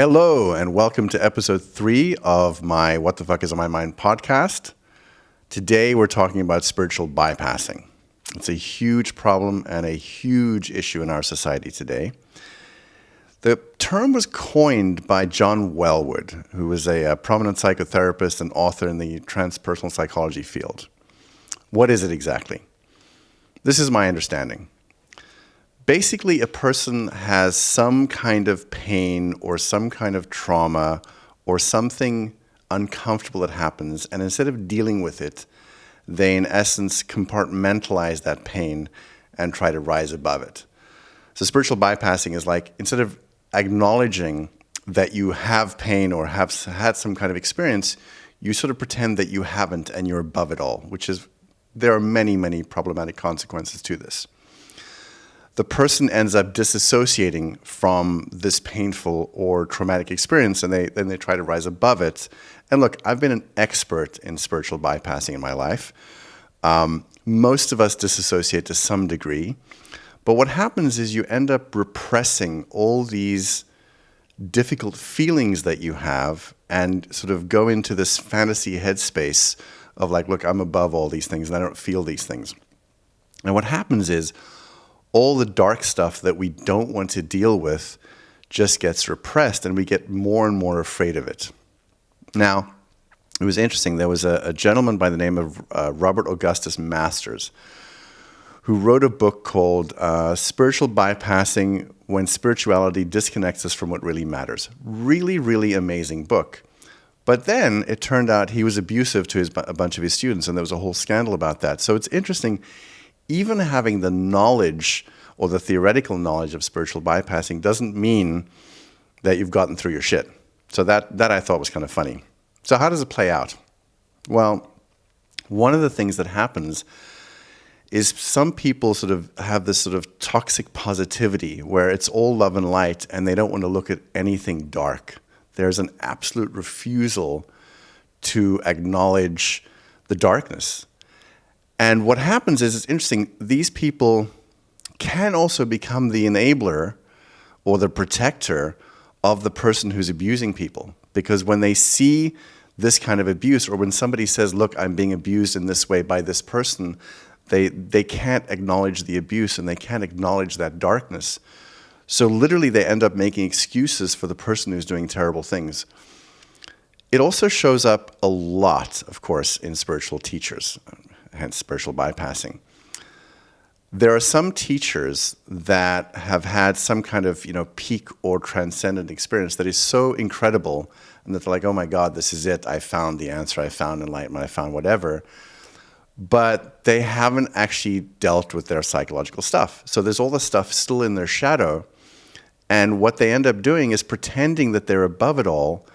Hello, and welcome to episode 3 of my What the Fuck is on My Mind podcast. Today, we're talking about spiritual bypassing. It's a huge problem and a huge issue in our society today. The term was coined by John Wellwood, who was a prominent psychotherapist and author in the transpersonal psychology field. What is it exactly? This is my understanding. Basically, a person has some kind of pain or some kind of trauma or something uncomfortable that happens, and instead of dealing with it, they in essence compartmentalize that pain and try to rise above it. So spiritual bypassing is like, instead of acknowledging that you have pain or have had some kind of experience, you sort of pretend that you haven't and you're above it all, there are many, many problematic consequences to this. The person ends up disassociating from this painful or traumatic experience, and then they try to rise above it. And look, I've been an expert in spiritual bypassing in my life. Most of us disassociate to some degree. But what happens is you end up repressing all these difficult feelings that you have and sort of go into this fantasy headspace of like, look, I'm above all these things and I don't feel these things. And what happens is all the dark stuff that we don't want to deal with just gets repressed and we get more and more afraid of it. Now, it was interesting. There was a gentleman by the name of Robert Augustus Masters who wrote a book called Spiritual Bypassing When Spirituality Disconnects Us from What Really Matters. Really, really amazing book. But then it turned out he was abusive to a bunch of his students, and there was a whole scandal about that. So it's interesting. Even having the knowledge or the theoretical knowledge of spiritual bypassing doesn't mean that you've gotten through your shit. So that I thought was kind of funny. So how does it play out? Well, one of the things that happens is some people sort of have this sort of toxic positivity where it's all love and light and they don't want to look at anything dark. There's an absolute refusal to acknowledge the darkness. And what happens is, it's interesting, these people can also become the enabler or the protector of the person who's abusing people. Because when they see this kind of abuse, or when somebody says, look, I'm being abused in this way by this person, they can't acknowledge the abuse and they can't acknowledge that darkness. So literally they end up making excuses for the person who's doing terrible things. It also shows up a lot, of course, in spiritual teachers. Hence spiritual bypassing. There are some teachers that have had some kind of, peak or transcendent experience that is so incredible, and that they're like, oh my God, this is it. I found the answer. I found enlightenment. I found whatever. But they haven't actually dealt with their psychological stuff. So there's all this stuff still in their shadow. And what they end up doing is pretending that they're above it all.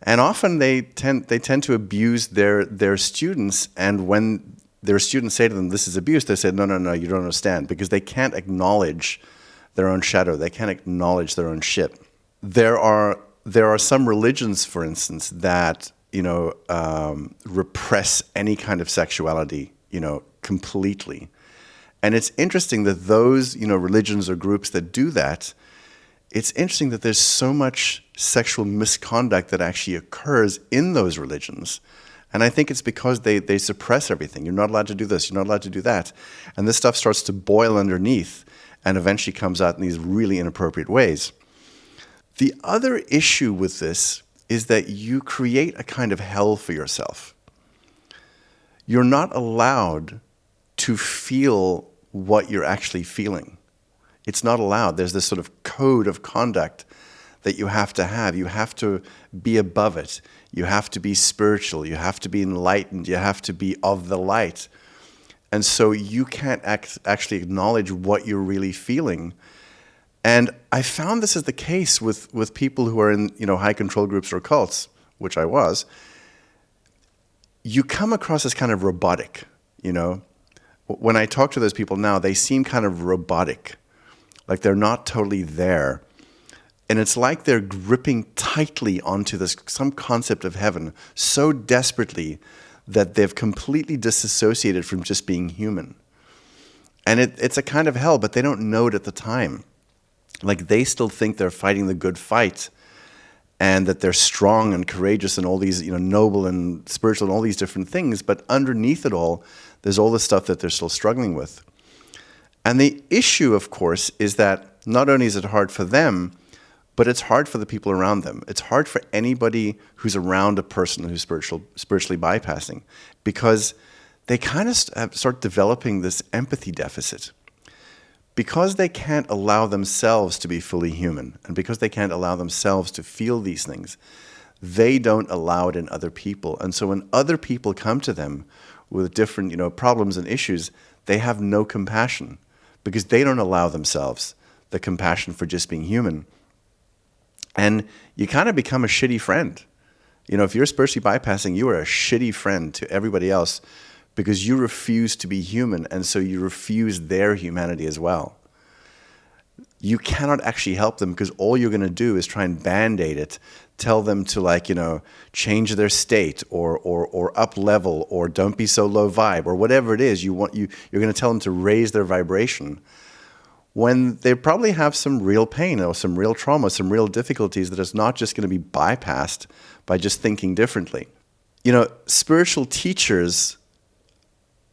And often they tend to abuse their students, and when their students say to them, this is abuse, they say, no, you don't understand, because they can't acknowledge their own shadow. They can't acknowledge their own shit. There are some religions, for instance, that repress any kind of sexuality, completely. And it's interesting that those, religions or groups that do that, it's interesting that there's so much sexual misconduct that actually occurs in those religions. And I think it's because they suppress everything. You're not allowed to do this, you're not allowed to do that. And this stuff starts to boil underneath and eventually comes out in these really inappropriate ways. The other issue with this is that you create a kind of hell for yourself. You're not allowed to feel what you're actually feeling. It's not allowed. There's this sort of code of conduct that you have to have. You have to be above it. You have to be spiritual. You have to be enlightened. You have to be of the light. And so you can't actually acknowledge what you're really feeling. And I found this is the case with people who are in high control groups or cults, which I was. You come across as kind of robotic, When I talk to those people now, they seem kind of robotic. Like they're not totally there. And it's like they're gripping tightly onto some concept of heaven so desperately that they've completely disassociated from just being human. And it's a kind of hell, but they don't know it at the time. Like they still think they're fighting the good fight, and that they're strong and courageous and all these, noble and spiritual and all these different things. But underneath it all, there's all the stuff that they're still struggling with. And the issue, of course, is that not only is it hard for them, but it's hard for the people around them. It's hard for anybody who's around a person who's spiritually bypassing, because they kind of start developing this empathy deficit. Because they can't allow themselves to be fully human, and because they can't allow themselves to feel these things, they don't allow it in other people. And so when other people come to them with different, problems and issues, they have no compassion because they don't allow themselves the compassion for just being human. And you kind of become a shitty friend. If you're spiritually bypassing, you are a shitty friend to everybody else because you refuse to be human, and so you refuse their humanity as well. You cannot actually help them because all you're going to do is try and band-aid it, tell them to change their state or up level or don't be so low vibe or whatever it is you're going to tell them to raise their vibration when they probably have some real pain or some real trauma, some real difficulties that is not just going to be bypassed by just thinking differently. Spiritual teachers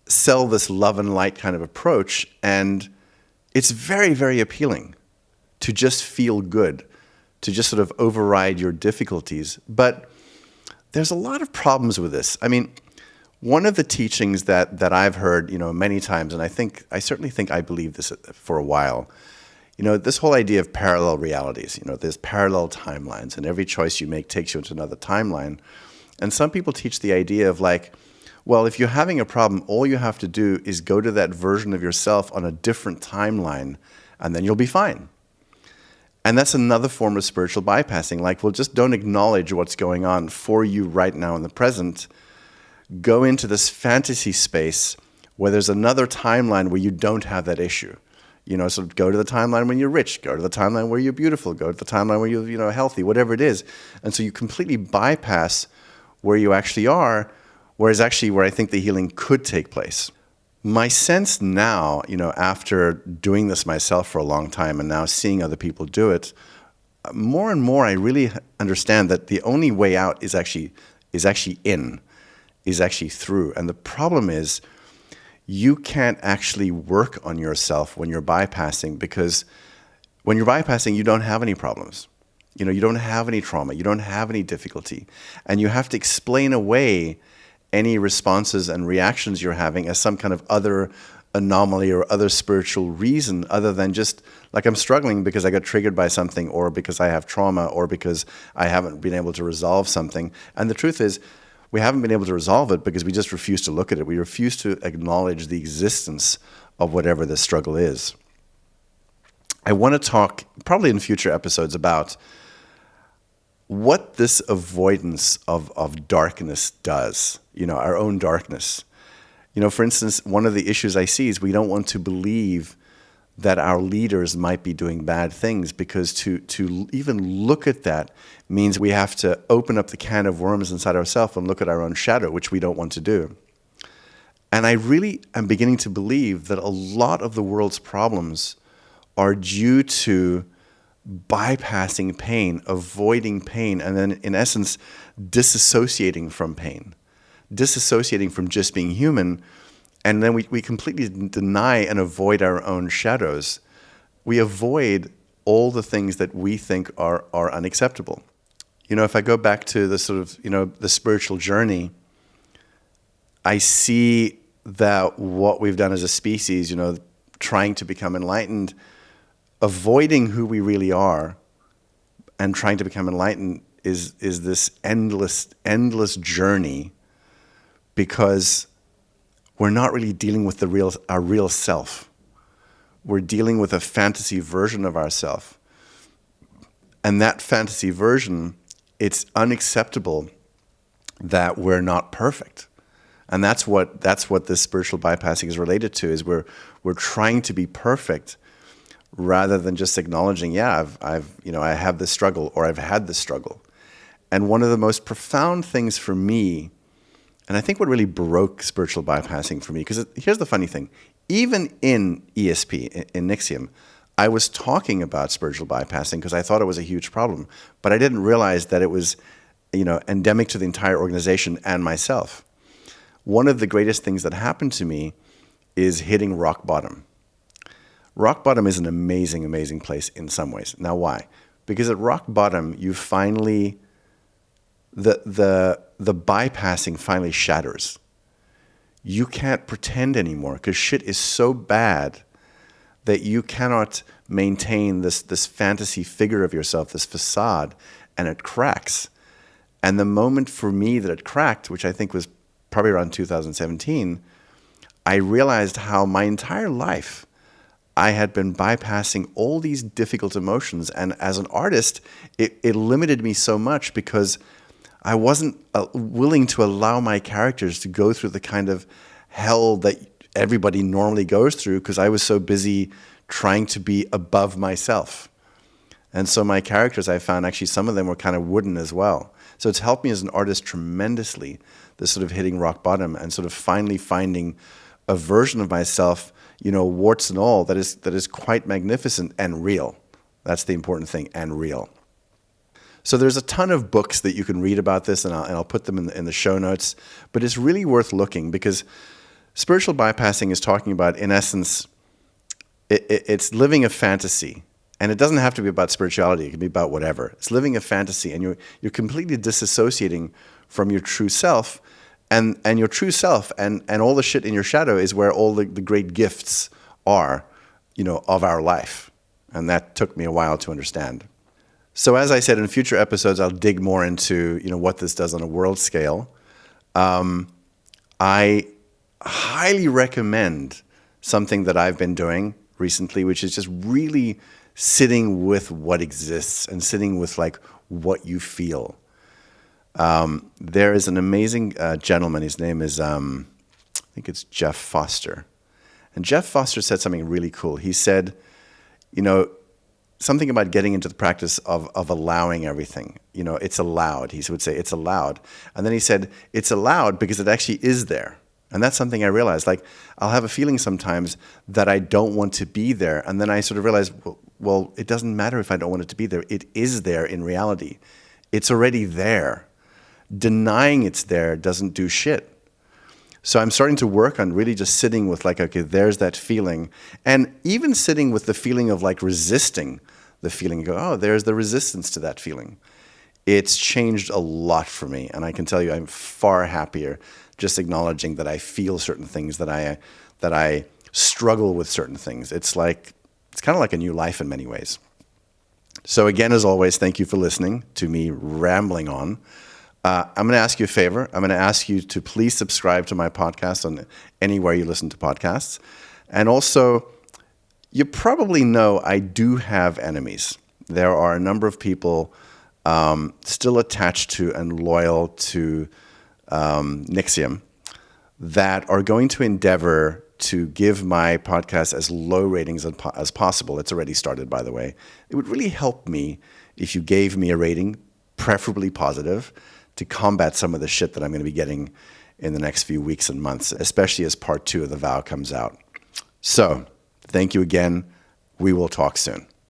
sell this love and light kind of approach, and it's very, very appealing to just feel good, to just sort of override your difficulties. But there's a lot of problems with this. I mean, one of the teachings that I've heard, many times, and I certainly think I believe this for a while, this whole idea of parallel realities, there's parallel timelines, and every choice you make takes you into another timeline. And some people teach the idea of well, if you're having a problem, all you have to do is go to that version of yourself on a different timeline, and then you'll be fine. And that's another form of spiritual bypassing. Just don't acknowledge what's going on for you right now in the present. Go into this fantasy space where there's another timeline where you don't have that issue. So go to the timeline when you're rich, go to the timeline where you're beautiful, go to the timeline where you're healthy, whatever it is. And so you completely bypass where you actually are, whereas actually where I think the healing could take place. My sense now, after doing this myself for a long time and now seeing other people do it, more and more I really understand that the only way out is actually in, is actually through. And the problem is you can't actually work on yourself when you're bypassing, because when you're bypassing, you don't have any problems. You don't have any trauma. You don't have any difficulty. And you have to explain away any responses and reactions you're having as some kind of other anomaly or other spiritual reason other than just I'm struggling because I got triggered by something, or because I have trauma, or because I haven't been able to resolve something. And the truth is, we haven't been able to resolve it because we just refuse to look at it. We refuse to acknowledge the existence of whatever this struggle is. I want to talk, probably in future episodes, about what this avoidance of darkness does, our own darkness. For instance, one of the issues I see is we don't want to believe that our leaders might be doing bad things, because to even look at that means we have to open up the can of worms inside ourselves and look at our own shadow, which we don't want to do. And I really am beginning to believe that a lot of the world's problems are due to bypassing pain, avoiding pain, and then in essence, disassociating from pain, disassociating from just being human. And then we completely deny and avoid our own shadows. We avoid all the things that we think are unacceptable. If I go back to the sort of, the spiritual journey, I see that what we've done as a species, trying to become enlightened, avoiding who we really are and trying to become enlightened is this endless journey, because we're not really dealing with our real self. We're dealing with a fantasy version of ourself. And that fantasy version, it's unacceptable that we're not perfect. And that's what this spiritual bypassing is related to, is we're trying to be perfect rather than just acknowledging, I have this struggle, or I've had this struggle. And one of the most profound things for me, and I think what really broke spiritual bypassing for me, because here's the funny thing, even in ESP, in Nixium, I was talking about spiritual bypassing because I thought it was a huge problem, but I didn't realize that it was, endemic to the entire organization and myself. One of the greatest things that happened to me is hitting rock bottom. Rock bottom is an amazing, amazing place in some ways. Now, why? Because at rock bottom, you finally, the bypassing finally shatters. You can't pretend anymore because shit is so bad that you cannot maintain this fantasy figure of yourself, this facade, and it cracks. And the moment for me that it cracked, which I think was probably around 2017, I realized how my entire life I had been bypassing all these difficult emotions. And as an artist, it limited me so much because I wasn't willing to allow my characters to go through the kind of hell that everybody normally goes through because I was so busy trying to be above myself. And so my characters, I found actually some of them were kind of wooden as well. So it's helped me as an artist tremendously, this sort of hitting rock bottom and sort of finally finding a version of myself, warts and all, that is quite magnificent and real. That's the important thing, and real. So there's a ton of books that you can read about this, and I'll put them in the show notes. But it's really worth looking because spiritual bypassing is talking about, in essence, it's living a fantasy. And it doesn't have to be about spirituality. It can be about whatever. It's living a fantasy, and you're completely disassociating from your true self. And your true self and all the shit in your shadow is where all the great gifts are, of our life. And that took me a while to understand. So as I said, in future episodes, I'll dig more into, what this does on a world scale. I highly recommend something that I've been doing recently, which is just really sitting with what exists and sitting with what you feel. There is an amazing gentleman. His name is, I think it's Jeff Foster. And Jeff Foster said something really cool. He said, something about getting into the practice of allowing everything. It's allowed. He would say, it's allowed. And then he said, it's allowed because it actually is there. And that's something I realized. I'll have a feeling sometimes that I don't want to be there. And then I sort of realized, well, it doesn't matter if I don't want it to be there. It is there in reality. It's already there. Denying it's there doesn't do shit. So I'm starting to work on really just sitting with okay, there's that feeling. And even sitting with the feeling of resisting the feeling. Go, oh, there's the resistance to that feeling. It's changed a lot for me. And I can tell you I'm far happier just acknowledging that I feel certain things, that I struggle with certain things. It's kind of like a new life in many ways. So again, as always, thank you for listening to me rambling on. I'm going to ask you a favor. I'm going to ask you to please subscribe to my podcast on anywhere you listen to podcasts. And also, you probably know I do have enemies. There are a number of people still attached to and loyal to Nixium that are going to endeavor to give my podcast as low ratings as possible. It's already started, by the way. It would really help me if you gave me a rating, preferably positive, to combat some of the shit that I'm going to be getting in the next few weeks and months, especially as part 2 of The Vow comes out. So, thank you again. We will talk soon.